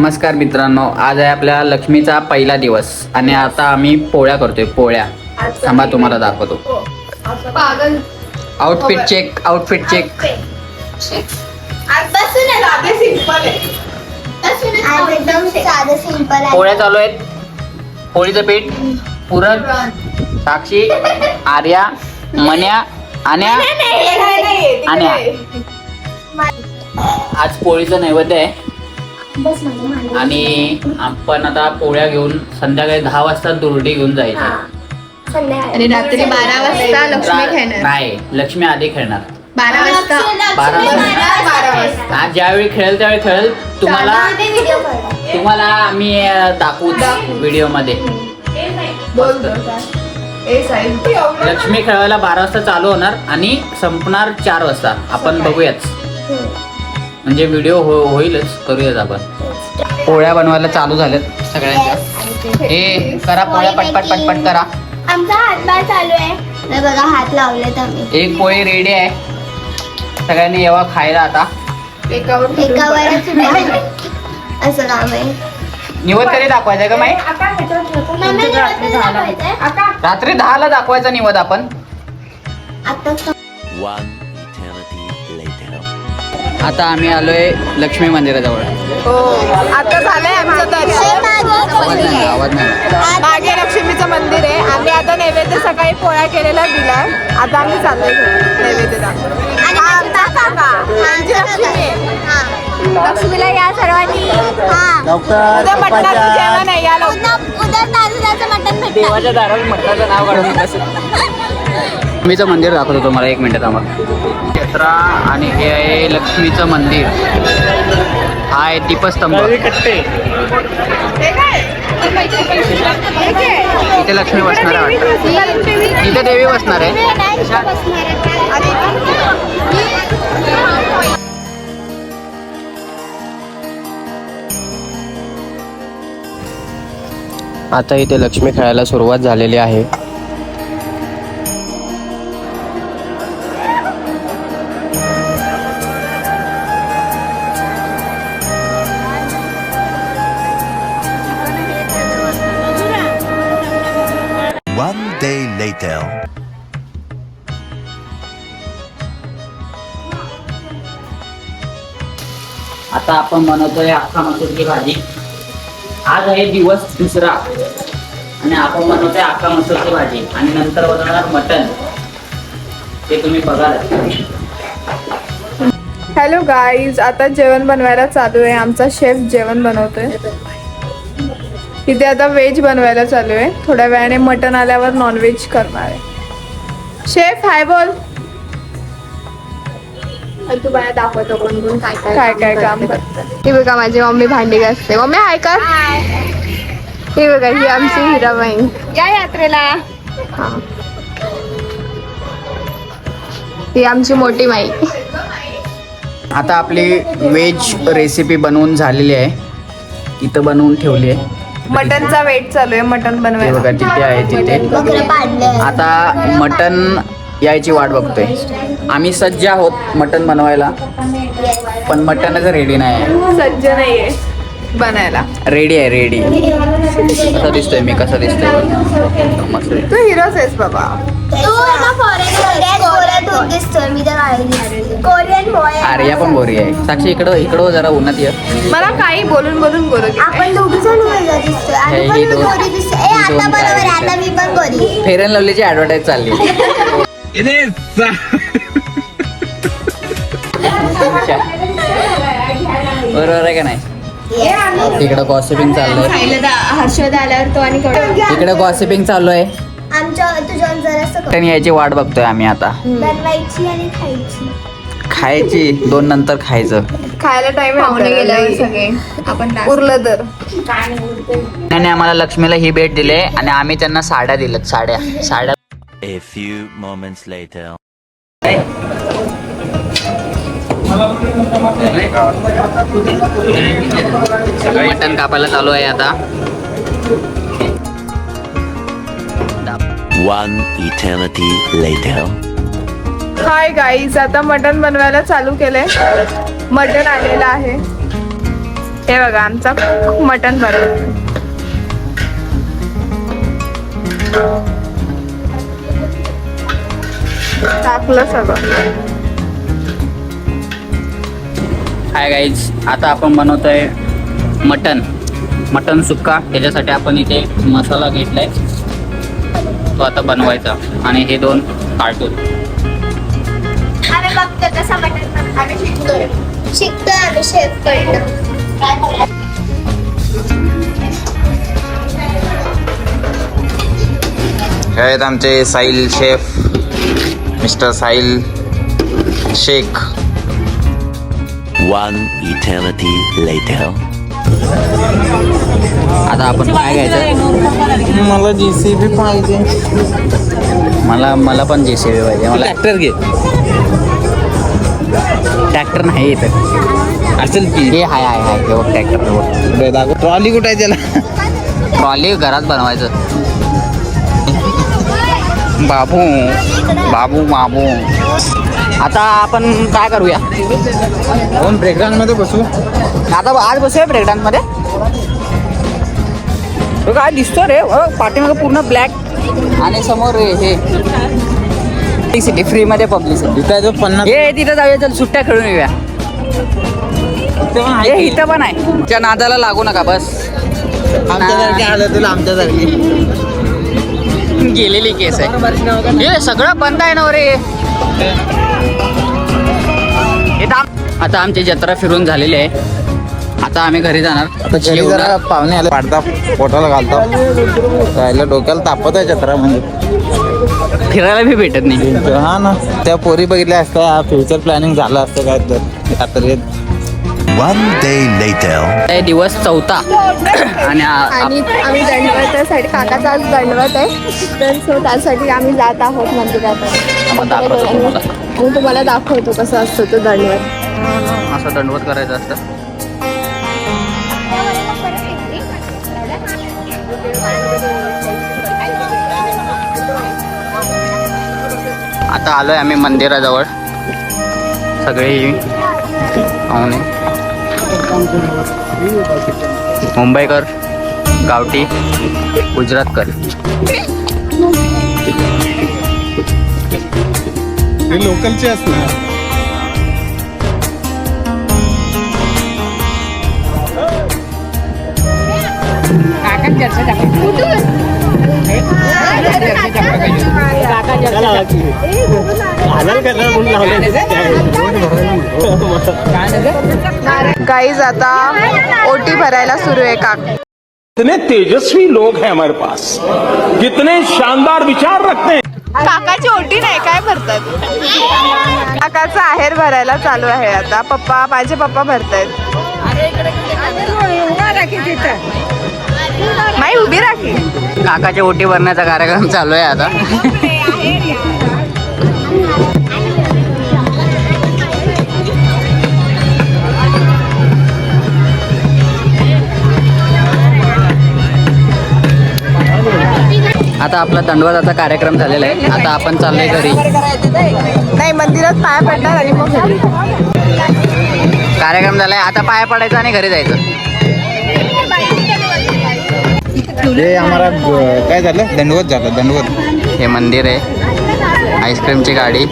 नमस्कार मित्रांनो, आज आहे आपल्या लक्ष्मीचा पहिला दिवस आणि आता आम्ही पोळ्या करतोय. पोळ्या थांबा तुम्हाला दाखवतो. Outfit check. पोळ्या चालू आहेत. पोळीचं पीठ पुरण, साक्षी, आर्या, मन्या, आन्या. आज पोळीचं नैवेद्य आहे आणि आपण आता पोळ्या घेऊन संध्याकाळी 10 वाजता दुर्डी घेऊन जायची आणि रात्री 12 वाजता लक्ष्मी खेळणार. नाही, लक्ष्मी आधी खेळणार 12 वाजता. 12 वाजता. आज ज्यावेळी खेळेल त्यावेळी खेळेल. तुम्हाला आम्ही दाखवू व्हिडिओ मध्ये. लक्ष्मी खेळायला 12 वाजता चालू होणार आणि संपणार 4 वाजता. आपण बघूयाच, म्हणजे व्हिडिओ होईलच, करूयाच आपण. पोळ्या बनवायला चालू झाल्यात सगळ्यांच्या. हे करा पोळ्या, पटपट करा. आमचा हातभार चालू आहे बघा, हात लावलेत आम्ही. एक पोळी रेडी आहे, सगळ्यांनी येवा खायला. आता एकावरच असं काम आहे. निवद कधी दाखवायचंय का माई? रात्री 10ला दाखवायचा निवद आपण. आता आम्ही आलोय लक्ष्मी मंदिराजवळ. आता झालंय आमचं दर्शन. आवाज नाही. मागे लक्ष्मीचं मंदिर आहे. आम्ही आता नैवेद्य सकाळी पोळ्या केलेला दिला. आता आम्ही चाललोय नैवेद्य दाखवतो. लक्ष्मीला या सर्वांनी. उद्या मटणाचं जेवण आहे, या लवकर. उद्या तांदळाचं मटण भेटणार. देवाच्या दारावर मठाचं नाव काढून लक्ष्मीचं मंदिर दाखवतो तुम्हाला. 1 मिनिट थांबा. यात्रा आणि हे आहे लक्ष्मीचं मंदिर. हा आहे दीपस्तंभ. इथे लक्ष्मी बसणार आहे वाटतं. इथे देवी बसणार आहे. आता इथे लक्ष्मी खेळायला सुरुवात झालेली आहे. One day later. आता आपण बनवतोय अख्खा मसूरची भाजी. आज आहे दिवस दुसरा आणि आपण बनवतोय अख्खा मसूरची भाजी आणि नंतर बनवणार मटण. ते तुम्ही बघाल. हॅलो गाईज, आता जेवण बनवायला चालू आहे. आमचा शेफ जेवण बनवतोय. इथे आता व्हेज बनवायला चालू आहे. थोड्या वेळाने मटण आल्यावर नॉनव्हेज करणार आहे. शेफ हाय बोल. तू बाया दाखवतो कोण काय काय काम करतात. ही बघा माझी मम्मी भांडी घासते. मम्मी हाय कर. ही बघा, ही आमची हिराबाई. या यात्रेला. हा, ही आमची मोठी माई. आता आपली व्हेज रेसिपी बनवून झालेली आहे. इथं बनवून ठेवली आहे. मटनचा वेट चालू आहे. मटन हे बनवायला. बघा तिथे आहे. तिथे बकरं पाडलं. आता मटण यायची वाट बघतोय. आम्ही सज्ज आहोत मटण बनवायला, पण मटणच रेडी नाही आहे. सज्ज नाहीये बनायला. रेडी आहे, रेडी. कसा दिसतोय मी? कसा दिसतोय? मस्त दिसतोय. तू हिरोच आहेस बाबा. कोरियन दिसतोय. मी तर कोरियन बॉय. आर्या पण गोरी आहे. साक्षी इकडं जरा उन्हात ये. मला काही बोलून बोलून गोरं आपण दोघी जण वेगळं दिसतोय. आणि पण मी गोरी दिसतोय. ए, आता बरोबर आहे. आता मी पण गोरी. फेअर अँड लवलीची ऍडव्हर्टाईज चालली. बरोबर आहे का नाही? इकडं गॉसिपिंग चाललंय. हर्षद आल्यावर तो आणि इकडे गॉसिपिंग चालू आहे. आमच्या तुझ्या जरासं मटण यायची वाट बघतोय आम्ही आता. बनवायची आणि खायची 2 नंतर खायचं. खायला टाइम गेल्यावर सगळे आपण उरलं तर. त्याने आम्हाला लक्ष्मीला ही भेट दिली आणि आम्ही त्यांना साड्या दिल्यात. साड्या. A few moments later. मटण कापायला चालू आहे आता. One eternity later. Hi guys, आता मटण बनवायला चालू केलंय. मटण आलेलं आहे. हे बघा आमचा मटण बनवतो. टाकलं सगळं. हाय गाईज, आता आपण बनवतोय मटन सुक्का. त्याच्यासाठी आपण इथे मसाला घेतलाय, तो आता बनवायचा. आणि हे 2 कार्टून. आम्ही बघतो कसा मटण आम्ही शिकतोय आम्ही शेफ कडनं. हे आहेत आमचे Sahil chef, mister Sahil Shaikh. One eternity later. आता आपण काय घ्यायचं? मला JCB पाहिजे. मला पण JCB पाहिजे. मला ट्रॅक्टर घे. ट्रॅक्टर नाही येत असेल की हे हाय हे बघ ट्रॅक्टर. ट्रॉली कुठे आहे त्याला? ट्रॉली घरात बनवायचं. बाबू आता आपण काय करूया? आपण ब्रेकडाऊन मध्ये बसू. आता आज बसूया ब्रेक डान्स मध्ये. काय दिसतो रे पाठीमागे पूर्ण ब्लॅक आणि समोर हे पब्लिसिटी, फ्री मध्ये पब्लिसिटी. तिथं 50 हे तिथं जाऊया, चल सुट्ट्या खेळून येऊया. हे इथं पण आहे. त्या नादाला लागू नका बस. आमच्यासारखे आलं तुला आमच्यासारखे. गेलेली केस आहे. हे सगळं बंद आहे ना रे. आता आमची जत्रा फिरून झालेली आहे. आता आम्ही घरी जाणार. घरी जरा पाहुणे आले, पाडता पोटाला घालतो. राहिलं डोक्याला तापत आहे जत्रा म्हणजे. फिरायला भी भेटत नाही. हा ना, त्या पोरी बघितल्या असत्या, फ्युचर प्लॅनिंग झालं असतं काय तर यात्रेत. One day later. हे दिवस 4था आणि आणि आम्ही दंडवतासाठी, काकाचा आज दंडवत आहे, तर सो त्यासाठी आम्ही जात आहोत मंदिरात. आपण दाखवतो तुम्हाला. आणि तुम्हाला दाखवतो कसं असतं तो दंडवत. असं दंडवत करायचं असतं. आता आलोय आम्ही मंदिराजवळ. सगळे पाहुणे मुंबईकर, गावठी, गुजरातकर. लोकलचे असतात. गाईज आता ओटी भरायला सुरू आहे. कितने तेजस्वी लोग हैं हमारे पास, कितने शानदार विचार रखते हैं. काकाची ओटी नाही, काय भरतात? काकाचा आहेर भरायला चालू आहे आता. माझे पप्पा भरतायत. माई उभी राखी. काकाच्या ओटी भरण्याचा कार्यक्रम चालू आहे आता. आता आपला दंडवताचा कार्यक्रम झालेला आहे. आता आपण चाललोय घरी. नाही, मंदिरात पाया पडणार आणि मग घरी. कार्यक्रम झालाय, आता पाया पडायचं आणि घरी जायचं. हे आम्हाला काय झालं, दंडवत झालं. दंडवत हे मंदिर आहे. आईस्क्रीमची गाडी.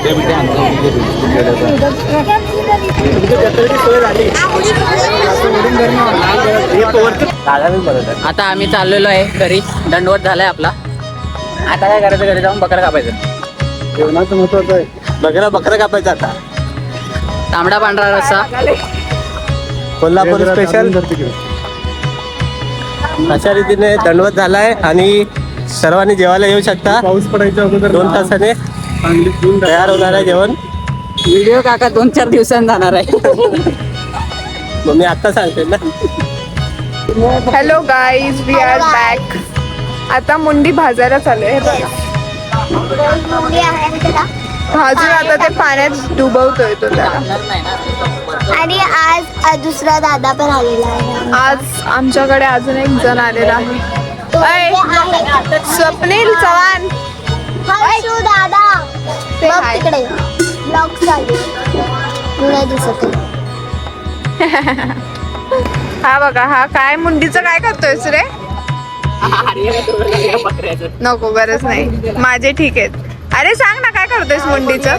आता आम्ही चाललेलो आहे घरी. दंडवत झालाय आपला. आता काय करायचं, घरी जाऊन बकरा कापायचं. जेवणाचं महत्वाचं आहे. बकरा कापायचा आता. तांबडा पांढरा रस्सा, कोल्हापूर स्पेशल. अशा रीतीने दंडवत झालाय आणि सर्वांनी जेवायला येऊ शकता. पाऊस पडायच्या अगोदर 2 तासाने तयार होणार आहे जेवण. व्हिडिओ काका 2-4 दिवसांनी जाणार आहे. मग मी आता सांगते ना. Hello guys, we are back. आता मुंडी भाजायला चालू आहे. हे बघा, भाजून आता ते पाण्यात डुबवतोय तो त्याला. आणि आज दुसरा दादा पण आलेला आहे. आज आमच्याकडे अजून एक जण आलेला आहे. स्वप्नील चव्हाण. हर्षू दादा ते बघ हाय. तिकडे ब्लॉग चालू. नाही दिसत आहे. हा बघा, हा काय मुंडीचं काय करतोयस रे? नको, गरज नाही, माझे ठीक आहेत. अरे सांग ना, काय करतोयस मुंडीचं?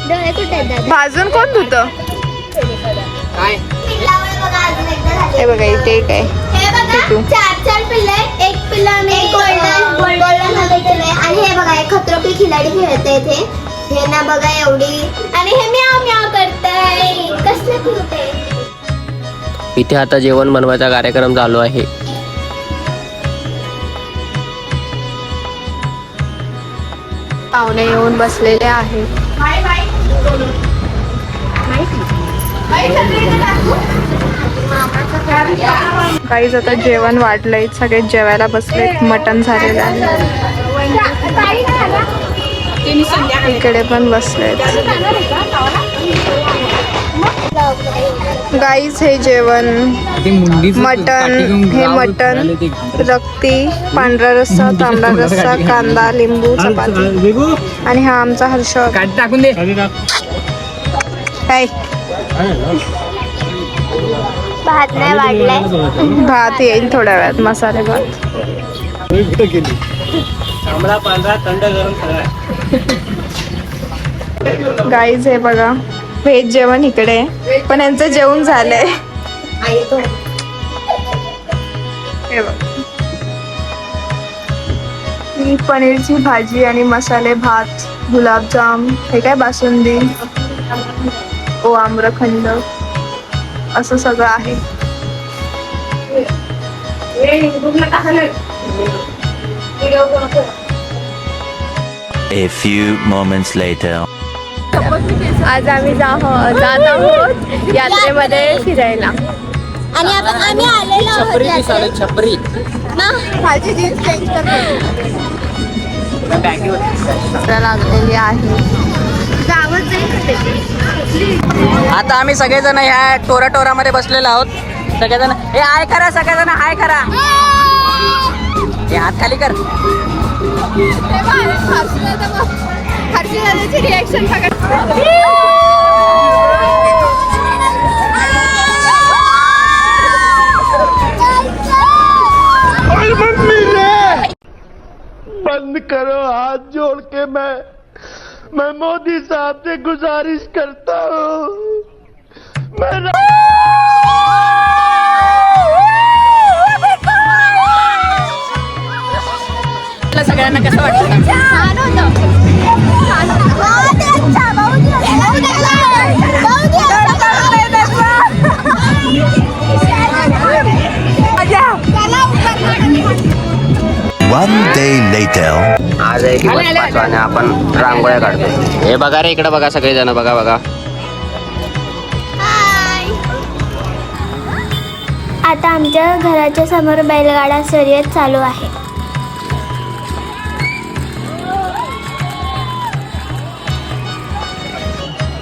डोळे कुठे आहेत दादा? भाजून कोण धुतं? पिल्लावर बघा, अजून एकदा झाले. हे बघा, इथे एक आहे. हे बघा, 4 पिल्ले आहेत. एक पिल्ला आम्ही गोल्डन मध्ये केलंय. आणि हे बघा, एक खतरो के खिलाडी खेळते इथे. हे ना बघा एवढी, आणि हे म्याव म्याव करतंय. कसलं क्यूट आहे. इथे आता जेवण बनवायचा कार्यक्रम चालू आहे. पाहुणे येऊन बसलेले आहेत. काहीच आता जेवण वाढलंय, सगळे जेवायला बसलेत. मटण झालेलं आहे, इकडे पण बसलेत. गाईज हे जेवण मटण, हे मटण, रक्ती, पांढरा रस्सा, तांबडा रस्सा, कांदा, लिंबू, चपाती. आणि हा आमचा हर्ष. टाकून दे. काय भात नाही वाढलाय. भात येईल थोड्या वेळात, मसाले भात. गाईज हे बघा, व्हेज जेवण इकडे आहे. पण यांचं जेवण झालंय. हे बघा, ही पनीरची भाजी आणि मसाले भात, गुलाबजाम, हे काय बासुंदी, ओ आम्रखंड, असं सगळं आहे. A few moments later. आज आम्ही जात आहोत यात्रेमध्ये फिरायला. आणि आम्ही आलेलो आहोत यात्रेत. छपरी ना, माझी जीन्स चेंज लागलेली आहे. गावात जाईल. आता आम्ही सगळेजण ह्या टोरामध्ये बसलेलो आहोत. सगळेजण हे हाय करा, सगळेजण हाय करा. हे हात खाली कर. रिएक्शन बंद करो, हाथ जोड़ के मैं मोदी साहब से गुजारिश करता हूँ. सगळ्यांना कसं वाटतं? छान होतं. One day later. आज आहे दिवस 5 आणि आपण रांगोळ्या काढतो. हे बघा रे, इकडे बघा सगळेजण, बघा बघा. आता आमच्या घराच्या समोर बैलगाडा शर्यत चालू आहे.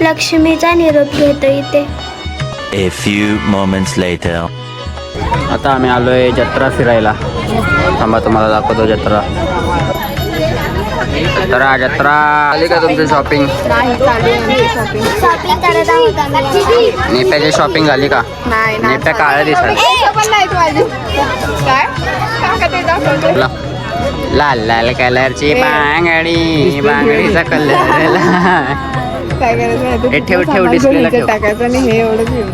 लक्ष्मीचा निरोप घेतो इथे. A few moments later. आता आम्ही आलोय जत्रा फिरायला. थांबा, तुम्हाला दाखवतो जत्रा. जत्रा आली का तुमची शॉपिंग? शॉपिंग करत आहोत आम्ही. नेप्याची शॉपिंग झाली का? नाही ना, नेप्या काळ्या दिसत. लाल लाल कलरची बांगडी, बांगडीचा कलर. काय करायचं? हे ठेव, ठेव, डिस्प्लेला ठेव. टाकायचं आणि हे एवढं घेऊन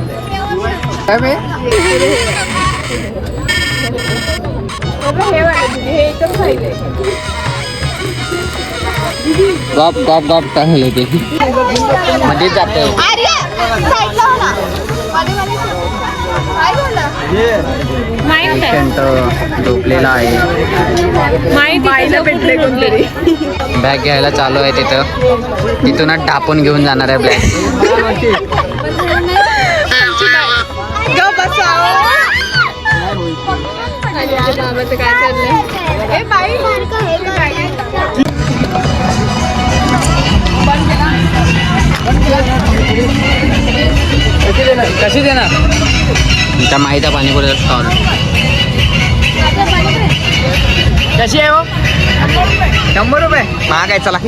गॉप गॉप गॉप टाकले ते मध्ये जाते. झोपलेला आहे. बॅग घ्यायला चालू आहे तिथं. तिथूनच ढापून घेऊन जाणार आहे बॅग. बाबाचं काय चाललंय? कशी देणार? तुमच्या माहिती पाणीपुरीचा स्टॉल कशी आहे हो? 100 रुपये महाग आहे. चला,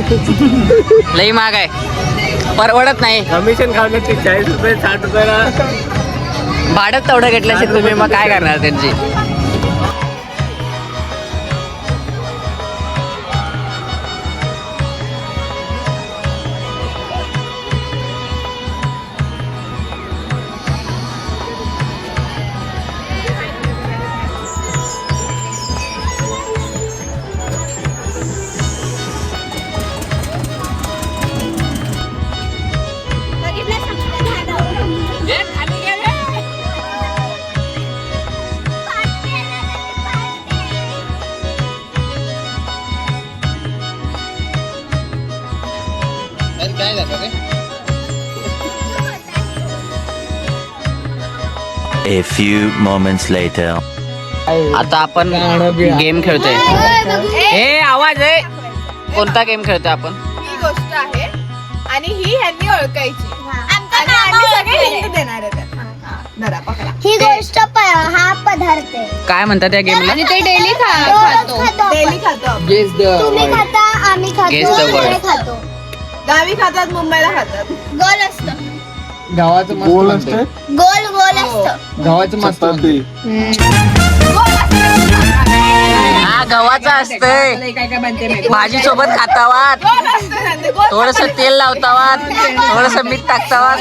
लई महाग आहे, परवडत नाही. कमिशन खाण्याची 40 रुपये 60 रुपयाला भाडं तेवढं घेतलं असेल तुम्ही, मग काय करणार त्यांची. A few moments later. आता आपण गेम खेळतोय. हे आवाज आहे. कोणता गेम खेळतोय आपण? ही गोष्ट आहे आणि ही ह्यांनी ओळखायची आणि आम्ही सगळे हिंट देणार आहे त्यांना. धरा, पकडा. ही गोष्ट हा पदार्थ आहे. काय म्हणतात त्या गेमला? आणि ते डेली रोज खातो आपण. डेली खातो आपण. तुम्ही खाता, आम्ही Guess the खातो, word. सगळे खातो. गावी खातात, मुंबईला खातात. गोल असतं, गावाचं गोल असते. गोल गोल असतं. गावाचं मस्त होते. हा गव्हाचा असतंय. भाजी सोबत खातावात, थोडस तेल लावतावात, थोडस मीठ टाकतावात,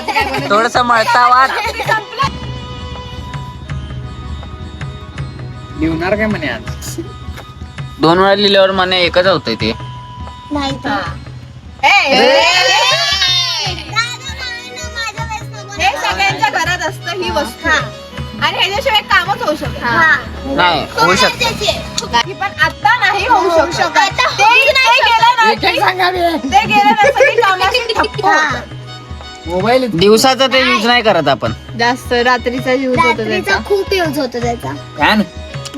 थोडस मळतावात. लिहणार काय म्हणे आज? 2 वेळा लिहिल्यावर म्हणे एकच होतंय ते. नाही तर. हे सगळ्यांच्या घरात असतं ही वस्तू आणि ह्याच्याशिवाय कामच होऊ शकत नाही होऊ शकतं. नाही. पण आता नाही होऊ शकत. ते गेलं ना की कामाची ठप्प होतात. मोबाईल दिवसाचं ते यूज नाही करत आपण. जास्त रात्रीचा यूज होतो रात्रीचा त्याचा. खूप यूज होतो त्याचा. फॅन.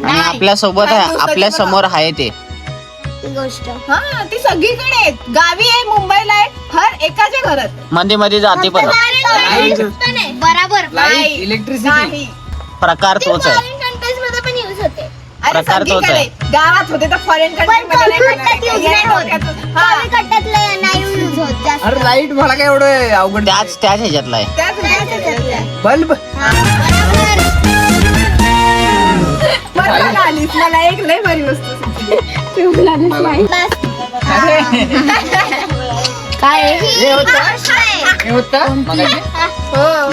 आणि आपल्या सोबत आपल्या समोर आहे ते. ही गोष्ट हा, ती सगळीकडे आहे. गावी आहे, मुंबईला आहे, हर एकाच्या घरात. मध्ये मध्ये जाते पण. बराबर नाही, इलेक्ट्रिसिटी. नाही. प्रकार तोच आहे. फॉरेन कंट्रीज मध्ये पण यूज होते. अरे प्रकार तोच सगळीकडे आहे. गावात होते तर फॉरेन पण कलकत्त्यात यूज नाही होत. कलकत्त्यातले नाही यूज होत जास्त. अरे लाईट मला काय एवढं अवघड. त्याच ह्याच्यातला आहे. त्याच ह्याच्यातलं. बल्ब. हा, बरोबर. मला आलीस, मला एक लय भारी वस्तू सुचली. बस. काय हे होतं मगाशी?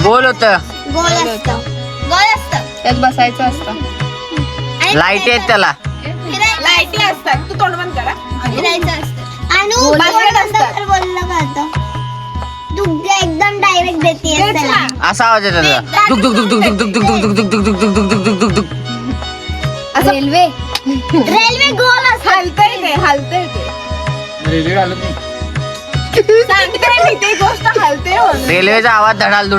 गोल होत. गोल असतं. गोल असतं. त्यात बसायचं असतं. आणि लाईट आहेत त्याला. लाईटी असतात. तू तोंड बंद करा. फिरायचं असतं. आणि बास्केट असतात. बोललं जातं. तू एकदम डायरेक्ट देते तेच ना. असा आवाज येतो त्याचा. दुक दुक दुक दुक दुक दुक दुक दुक दुक दुक दुक दुक दुक दुक दुक दुक. रेल्वे रेल्वे गोल असतं. हलतंय ते, हलतंय ते. रेल्वे आलं नाही. सांगते मी, ती गोष्ट हलते म्हणून. रेल्वेचा आवाज धडाल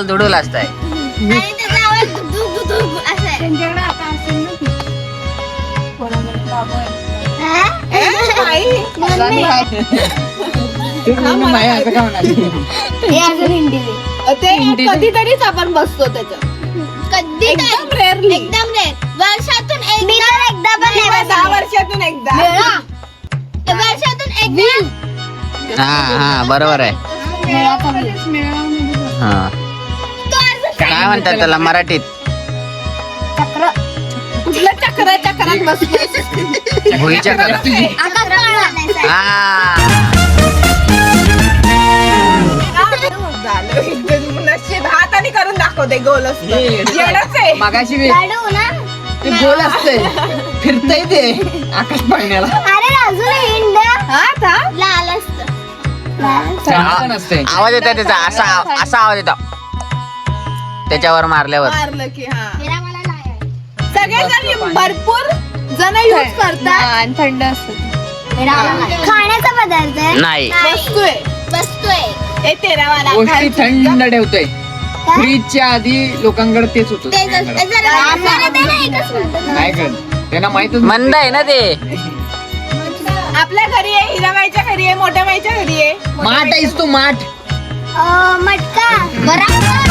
दुडूल असताय. आणि त्याचा आवाज दुक दुक दुक दुक असं आहे. त्यांच्याकडे आता असेल ना ती. हा? नाही. मम्मी. माया असं काय म्हणाली? हे अजून हिंदी दे. ते कधीतरीच आपण बसतो त्याच्यात. कधी एकदम रेअरली. एकदम रेअर. वर्षातून एकदा पण नाही 10 बसले. वर्षातून एकदा. वर्षातून एकदा. हा बरोबर आहे. हा तो असं काय म्हणतात त्याला मराठीत? चक्र. कुठलं चक्रात बसतो. भुईचक्र. आकाश पाळणा. हा नशीब हाताने करून दाखवते गोल असतं. येडच आहे. मगाशी बी लाडू ना. ते गोल असते. फिरतय ते आकाश पाळण्याला. अरे अजून हिंड. हा था. लाल असतं. लाल असतं. छान असते. आवाज येतो त्याचा. असा आवाज येतो त्याच्यावर मारल्यावर. मारलं की हा. मेरा मला नाही आहे. सगळेजण भरपूर जण यूज करतात आणि थंड असतात. मेरा मला नाही. खाण्याचा पदार्थ आहे. नाही. वस्तू आहे. वस्तू आहे. हे 13 वाला गोष्टी थंड ठेवतोय. फ्रीजच्या आधी लोकांकडे तेच होतं. ते जरा ते ना एकच म्हणतो. काय करत त्यांना माहितच मंद आहे ना ते. आपल्या घरी आहे, हिराबाईच्या घरी आहे, मोठ्या बाईच्या घरी आहे. माठ आहेस तू माठ. मटका. बराबर.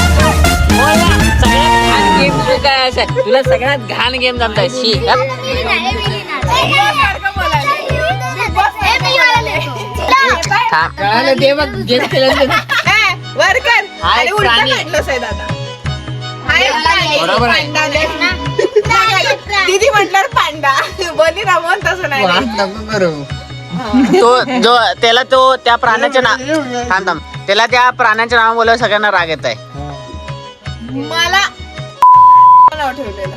सगळ्यात घाण गेम तू काय असं तुला सगळ्यात घाण गेम जमताय. शी हप. मिली नाही. सारखं बोलायला. हे मी वाला लेतो. थांब. कळालं ते बघ गेम केलं वर कर हा आणि एक उलटा प्राणी. काढलंस आहे दादा. बरोबर आहे. दीदी म्हटल्यावर पांडा बोली रामन तसं नाही. तो त्याला त्या प्राण्याचे नाव त्याला त्या प्राण्याचे नाव बोलायला सगळ्यांना राग येत आहे. मला नाव ठेवलेलं.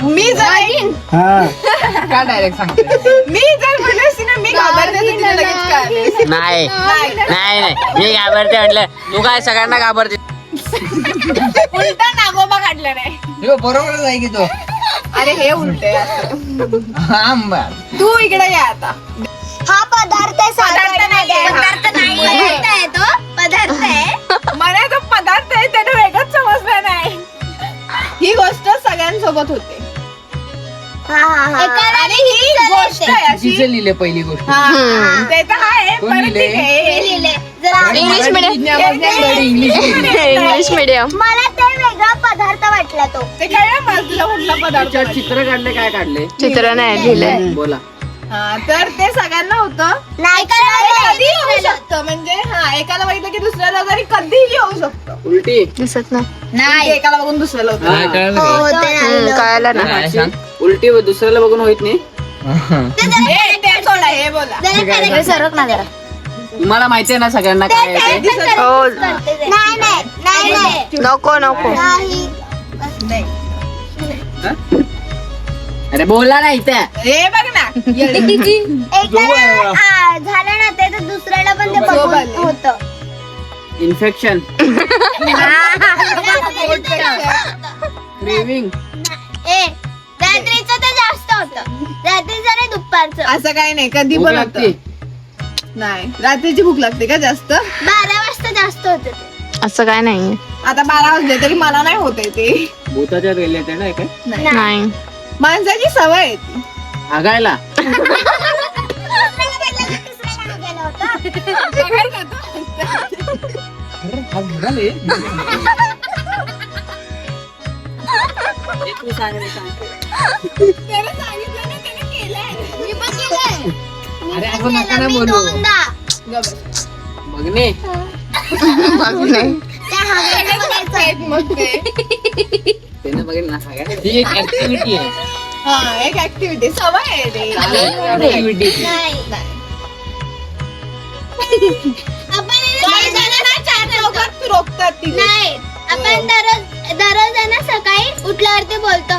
मी जर का डायरेक्ट सांगते मी जर म्हणले असते ना मी घाबरते तर तिला लगेच कळले. नाही नाही नाही मी घाबरते म्हटलं. तू काय सगळ्यांना घाबरते? उलटा नागोबा काढला नाही. बरोबरच आहे की तो अरे हे उलट आहे असं. तू इकडे या आता. हा पदार्थ आहे, पदार्थ नाही आहे. पदार्थ नाही आहे तो, पदार्थ आहे. मला तो पदार्थ आहे त्याने वेगळंच समजलं नाही. ही गोष्ट सगळ्यांसोबत होते आणि ही गोष्ट आहे अशी. लिहिले पहिली गोष्ट हा, ते तर आहे कोण पण लिहिलंय? ठीक आहे. हे लिहिलंय. जरा इंग्लिश इंग्लिश मीडियम. मला ते वेगळा पदार्थ वाटला तो. ते काय मला तुला कुठला पदार्थ वाटला? चित्र काढले काय काढले चित्र नाही लिहिलंय. बोला. हा, तर ते सगळ्यांना होतं. नाही ते कधीही होऊ शकतं. म्हणजे हा एकाला बघितलं की दुसऱ्याला जरी कधीही होऊ शकतं. उलटी दिसत नाही. एकाला बघून दुसऱ्याला होतं. काय कळलं हो, का? होते ना. कळायला काय सांग? उलटी दुसऱ्याला बघून होत नाही. ते सोडा, हे बोला. जरा सरक ना जरा. तुम्हाला माहिती आहे ना सगळ्यांना काय आहे ते? नाही नाही नाही नाही नको नाही. अरे बोला नाही त्या हे बघ ना. एकाला झालं ना ते तर दुसऱ्याला पण ते बघून होतं. इन्फेक्शन क्रेविंग ए रात्रीचं तर जास्त होतं. रात्रीचं आणि दुपारचं. असं काही नाही, कधी भूक पण लागते. होतं. नाही, रात्रीची भूक लागते का जास्त? 12 वाजता जास्त होतं ते. असं काय नाही. आता 12 वाजले तरी मला नाही होत आहे ते. भूताच्या रिलेटेड आहे काय? नाही, माणसाची सवय आहे ती. आगायला त्याला सांगितलं ना, त्याने केलंय. मी पण केलंय. अरे आपण नका ना मी बोलू. दोनदा. बघणे त्या हवेला बघायचं. मग ते त्याने बघेल ना ही एक ऍक्टिव्हिटी आहे. हा, एक ऍक्टिव्हिटी सवय आहे ते. ऍक्टिव्हिटी नाही. आपण काही जणांना चार चौकात रोखतात ती. नाही, आपण दररोज आहे ना सकाळी उठल्यावरती बोलतो.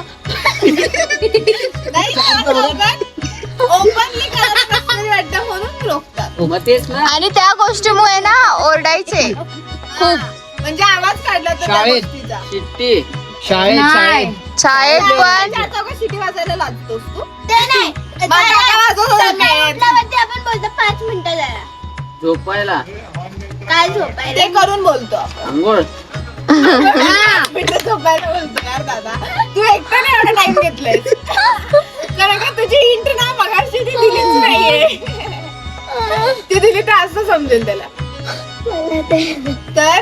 नाही, चार चौकात ओपनली करायला कसं वाटतं म्हणून रोखतात. मग तेच ना. आणि त्या गोष्टीमुळे ना ओरडायचे. खूप म्हणजे आवाज काढला तर त्या शाळेत गोष्टीचा. शिट्टी शाळेत शाळेत पण चार चौकात शिटी वाजायला लागतोस तू. ते नाही. माझा आवाज होता सकाळी बाहेर. उठल्यावरती आपण बोलतो 5 मिनिटं जरा. झोपायला काय झोपायला. ते करून बोलतो आपण. आंघोळ मिठं झोपायला बोलतो यार दादा. तू एकट्याने एवढा टाइम घेतलाय. कारण का तुझी हिंट ना मगाशी ती दिलीच नाहीये. ती दिली तर असं समजेल त्याला. तर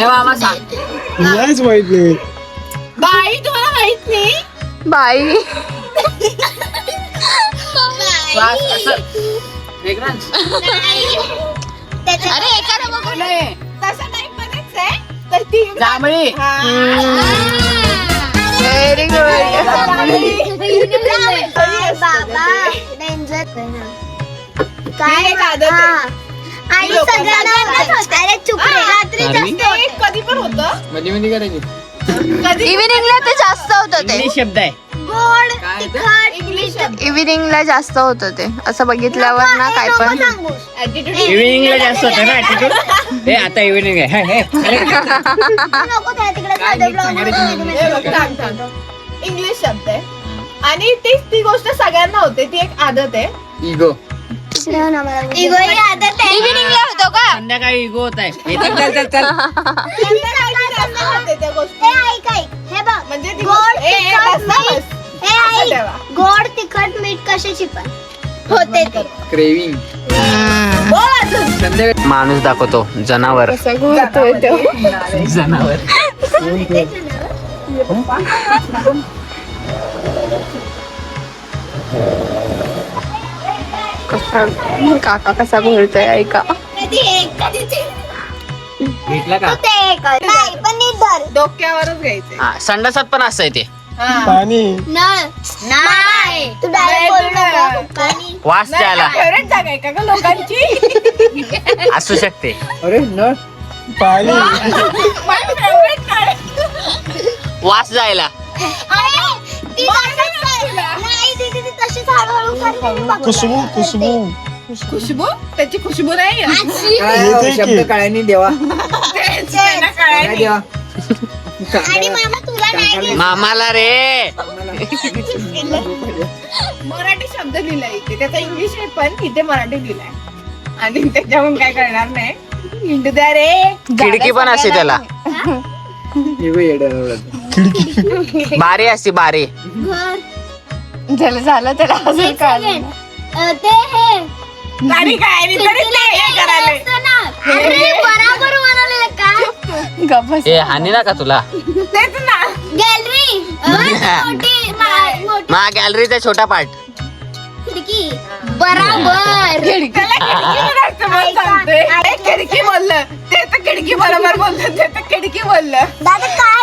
मामा सांग. नाहीच माहित नाही. बाई तुम्हाला माहित नाही. बाई श्वास असं fragrance. त्याच्यात- अरे एकाला बघून नाही. तशा टाइप मध्येच आहे. तर ती जांभळी व्हेरी गुड. बाबा डेंजर. ही एक आदत आहे. हा. आणि सगळ्यांनाच होतं. अरे चुप रे. रात्री जास्त होतं. कधी पण होतं. मध्ये मध्ये करायची. कधी इव्हिनिंगला ते जास्त होतं ते. इंग्लिश शब्द आहे. गोड काय ते? तिखट इंग्लिश इव्हिनिंगला जास्त होतं ते. असं बघितल्यावर ना काय पण. ऍटिट्यूड. इव्हिनिंगला जास्त होतं ना ऍटिट्यूड. हे आता इव्हिनिंग आहे. हे, हे. नको त्या तिकडे काय साधं नीट ब्लॉग सांगायचं हे बघ, थांब, थांब. इंग्लिश शब्द आहे आणि ती गोष्ट सगळ्यांना होते. ती एक आदत आहे. इगो. इगो ही आदत आहे. इव्हिनिंगला होतो का? संध्याकाळी इगो होत आहे. चल जास्त होते त्या गोष्टी. हे ऐक ऐक. हे बघ म्हणजे ती गोड गोष्ट- ए, ए, तिखट बस ना, मीठ. बस. हे असं ऐक. ठेवा. गोड तिखट मीठ कशाची पण होते ते. क्रेविंग. बोल अजून. संध्याकाळी माणूस दाखवतो जनावर. जनावर. काका कसा बोलतोय ऐका. कधी एक कधी ते. भेटला का? तू ते एक. नाही पण नीट धर. डोक्यावरच घ्यायचंय. हा, संडासात पण असं आहे ते. पाणी नळ नाही तू डायरेक्ट बोलू नको. पाणी वास द्यायला फेवरेट जागा आहे का ग लोकांची? असू शकते. पाणी माझी favorite नळ आहे. वास जायला. अरे, ती तशीच कर. नाही दीदी, ती तशीच हळूहळू करते. मी बघते. खुशबू खुशबू खुशबू त्याची खुशबू नाही आहे. शब्द तेच त्यांना कळायला. आणि मामा तुला नाही दिलं. मामाला रे. मराठी शब्द लिहिलाय इथे, त्याचा इंग्लिश आहे पण इथे मराठी लिहिलाय आणि त्याच्याहून काय करणार नाही. हिंदू द्या रे. खिडकी पण असते त्याला. बारी असते बारी. घर झालं त्याला अजून एक काय सेकंड. ते हे गाडी काय आणि तरीच नाही हे करायला. असतं ना. अरे बराबर म्हणाले का गप्प ए हानी ना का तुला. तेच ना. गॅलरी मोठी मोठी मा गॅलरीचा छोटा पार्ट. खिडकी बराबर खिडकी बोललं ते तर खिडकी बरोबर बोललं ते तर खिडकी बोललं. दादा काय